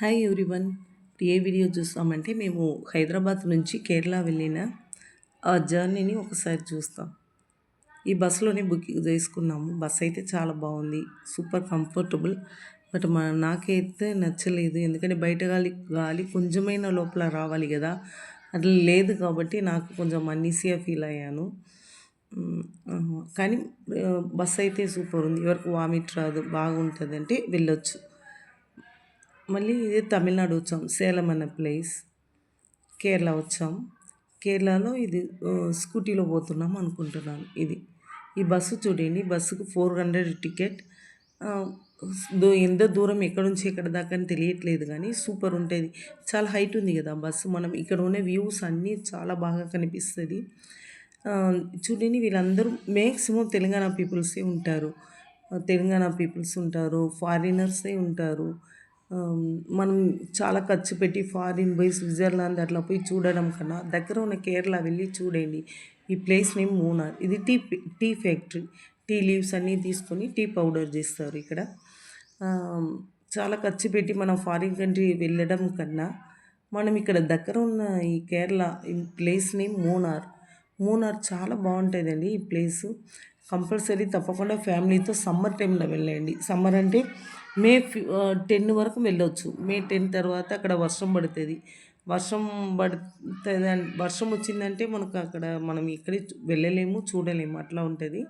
Hi everyone. ఏ video చూస్తామంటే మేము హైదరాబాద్ నుంచి కేరళ వెళ్ళిన ఆ జర్నీని ఒకసారి చూస్తాం. ఈ బస్సులోనే బుకింగ్ చేసుకున్నాము. బస్ అయితే చాలా బాగుంది, సూపర్ కంఫర్టబుల్. బట్ నాకైతే నచ్చలేదు, ఎందుకంటే బయట గాలి గాలి కొంచెమైనా లోపల రావాలి కదా, అట్లా లేదు కాబట్టి నాకు కొంచెం అన్నీసీగా ఫీల్ అయ్యాను. కానీ బస్ అయితే సూపర్ ఉంది. ఎవరికి వామిట్ రాదు, బాగుంటుంది, అంటే వెళ్ళొచ్చు. మళ్ళీ ఇది తమిళనాడు వచ్చాం, సేలం అన్న ప్లేస్. కేరళ వచ్చాం. కేరళలో ఇది స్కూటీలో పోతున్నాం అనుకుంటున్నాను. ఈ బస్సు చూడండి, బస్సుకు 400 టికెట్. ఎంత దూరం ఎక్కడ నుంచి ఎక్కడ దాకా అని తెలియట్లేదు, కానీ సూపర్ ఉంటుంది. చాలా హైట్ ఉంది కదా బస్సు, మనం ఇక్కడ ఉన్న వ్యూస్ అన్నీ చాలా బాగా కనిపిస్తుంది. చూడండి, వీళ్ళందరూ మ్యాక్సిమం తెలంగాణ పీపుల్సే ఉంటారు. ఫారినర్సే ఉంటారు. మనం చాలా ఖర్చు పెట్టి ఫారిన్ పోయి స్విట్జర్లాండ్ అట్లా పోయి చూడడం కన్నా దగ్గర ఉన్న కేరళ వెళ్ళి చూడండి. ఈ ప్లేస్ నేమ్ మూనార్. ఇది టీ ఫ్యాక్టరీ. టీ లీవ్స్ అన్నీ తీసుకొని టీ పౌడర్ చేస్తారు ఇక్కడ. చాలా ఖర్చు పెట్టి మనం ఫారిన్ కంట్రీ వెళ్ళడం కన్నా మనం ఇక్కడ దగ్గర ఉన్న ఈ కేరళ ఈ ప్లేస్ నేమ్ మూనార్ చాలా బాగుంటుందండి ఈ ప్లేసు. కంపల్సరీ తప్పకుండా ఫ్యామిలీతో సమ్మర్ టైంలో వెళ్ళండి. సమ్మర్ అంటే మే 10 వరకు వెళ్ళొచ్చు. మే 10 తర్వాత అక్కడ వర్షం పడుతుంది. వర్షం వచ్చిందంటే మనకు అక్కడ మనం ఇక్కడే వెళ్ళలేము, చూడలేము, అట్లా ఉంటుంది.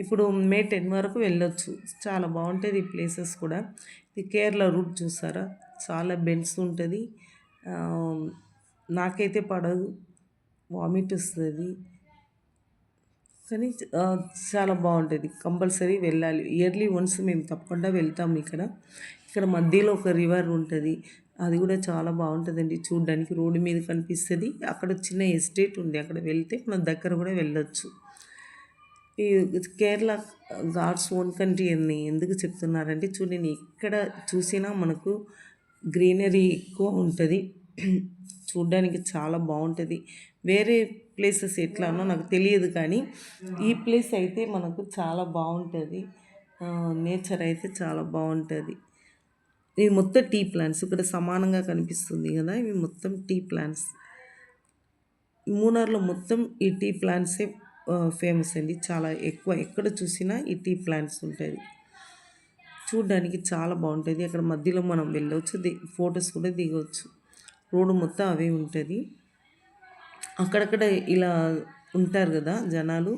ఇప్పుడు మే 10 వరకు వెళ్ళొచ్చు. చాలా బాగుంటుంది ఈ ప్లేసెస్ కూడా. ఈ కేరళ రూట్ చూసారా, చాలా బెండ్స్ ఉంటుంది. నాకైతే పడదు, వామిట్ వస్తుంది, కానీ చాలా బాగుంటుంది. కంపల్సరీ వెళ్ళాలి. ఇయర్లీ వన్స్ మేము తప్పకుండా వెళ్తాము. ఇక్కడ మధ్యలో ఒక రివర్ ఉంటుంది, అది కూడా చాలా బాగుంటుందండి చూడడానికి. రోడ్డు మీద కనిపిస్తుంది. అక్కడ చిన్న ఎస్టేట్ ఉంది, అక్కడ వెళ్తే మనం దగ్గర కూడా వెళ్ళొచ్చు. ఈ కేరళ గాడ్స్ ఓన్ కంట్రీ అని ఎందుకు చెప్తున్నారంటే చూడండి, ఎక్కడ చూసినా మనకు గ్రీనరీ ఎక్కువ ఉంటుంది. చూడ్డానికి చాలా బాగుంటుంది. వేరే ప్లేసెస్ ఎట్లానో నాకు తెలియదు, కానీ ఈ ప్లేస్ అయితే మనకు చాలా బాగుంటుంది. నేచర్ అయితే చాలా బాగుంటుంది. ఇవి మొత్తం టీ ప్లాంట్స్ ఇక్కడ సమానంగా కనిపిస్తుంది కదా, ఇవి మొత్తం టీ ప్లాంట్స్. మూనార్లో మొత్తం ఈ టీ ప్లాంట్సే ఫేమస్ అండి. చాలా ఎక్కువ, ఎక్కడ చూసినా ఈ టీ ప్లాంట్స్ ఉంటుంది. చూడడానికి చాలా బాగుంటుంది. అక్కడ మధ్యలో మనం వెళ్ళవచ్చు, ఫొటోస్ కూడా దిగవచ్చు. రోడ్డు మొత్తం అవే ఉంటుంది. అక్కడక్కడ ఇలా ఉంటారు కదా జనాలు,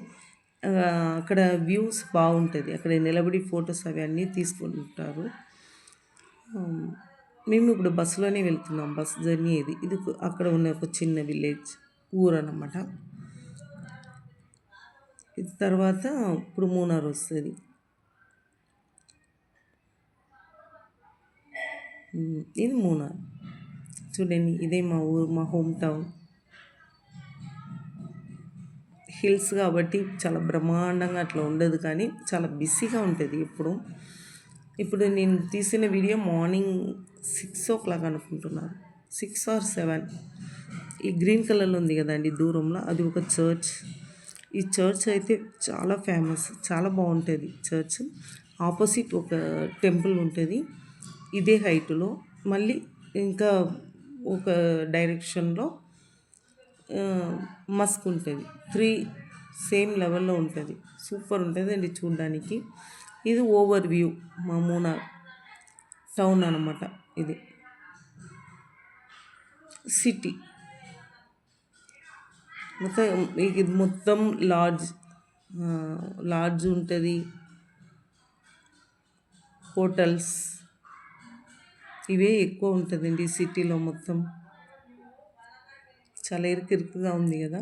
అక్కడ వ్యూస్ బాగుంటుంది. అక్కడ నిలబడి ఫొటోస్ అవి అన్నీ తీసుకుంటారు. మేము ఇప్పుడు బస్సులోనే వెళ్తున్నాం. బస్ జర్నీ ఇది అక్కడ ఉన్న ఒక చిన్న విలేజ్ ఊరు అన్నమాట. ఇది తర్వాత ఇప్పుడు మూనార్ వస్తుంది. ఇది మూనార్ చూడండి, ఇదే మా ఊరు, మా హోమ్ టౌన్. హిల్స్ కాబట్టి చాలా బ్రహ్మాండంగా అట్లా ఉండదు, కానీ చాలా బిజీగా ఉంటుంది ఇప్పుడు నేను తీసిన వీడియో మార్నింగ్ 6 o'clock అనుకుంటున్నాను, 6 or 7. ఈ గ్రీన్ కలర్లో ఉంది కదండి దూరంలో, అది ఒక చర్చ్. ఈ చర్చ్ అయితే చాలా ఫేమస్, చాలా బాగుంటుంది చర్చ్. ఆపోజిట్ ఒక టెంపుల్ ఉంటుంది ఇదే హైట్లో. మళ్ళీ ఇంకా ఒక డైరెక్షన్లో మస్క్ ఉంటుంది. 3 సేమ్ లెవెల్లో ఉంటుంది. సూపర్ ఉంటుంది అండి చూడడానికి. ఇది ఓవర్ వ్యూ మా మూనార్ టౌన్ అన్నమాట. ఇది సిటీ మొత్తం. ఇది మొత్తం లాడ్జ్ ఉంటుంది, హోటల్స్ ఇవే ఎక్కువ ఉంటుందండి సిటీలో. మొత్తం చాలా ఇరుకుగా ఉంది కదా,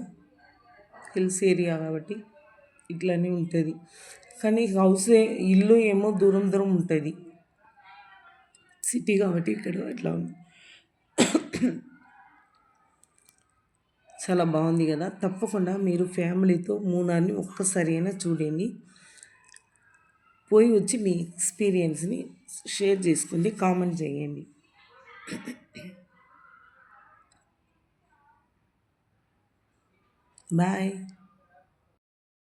హిల్స్ ఏరియా కాబట్టి ఇట్లానే ఉంటుంది. కానీ ఇల్లు ఏమో దూరం దూరం ఉంటుంది, సిటీ కాబట్టి ఇక్కడ అట్లా ఉంది. చాలా బాగుంది కదా. తప్పకుండా మీరు ఫ్యామిలీతో మూనార్ని ఒక్కసారి అయినా చూడండి. పోయి వచ్చి మీ ఎక్స్పీరియన్స్ని షేర్ చేసుకోండి, కామెంట్ చేయండి. బాయ్.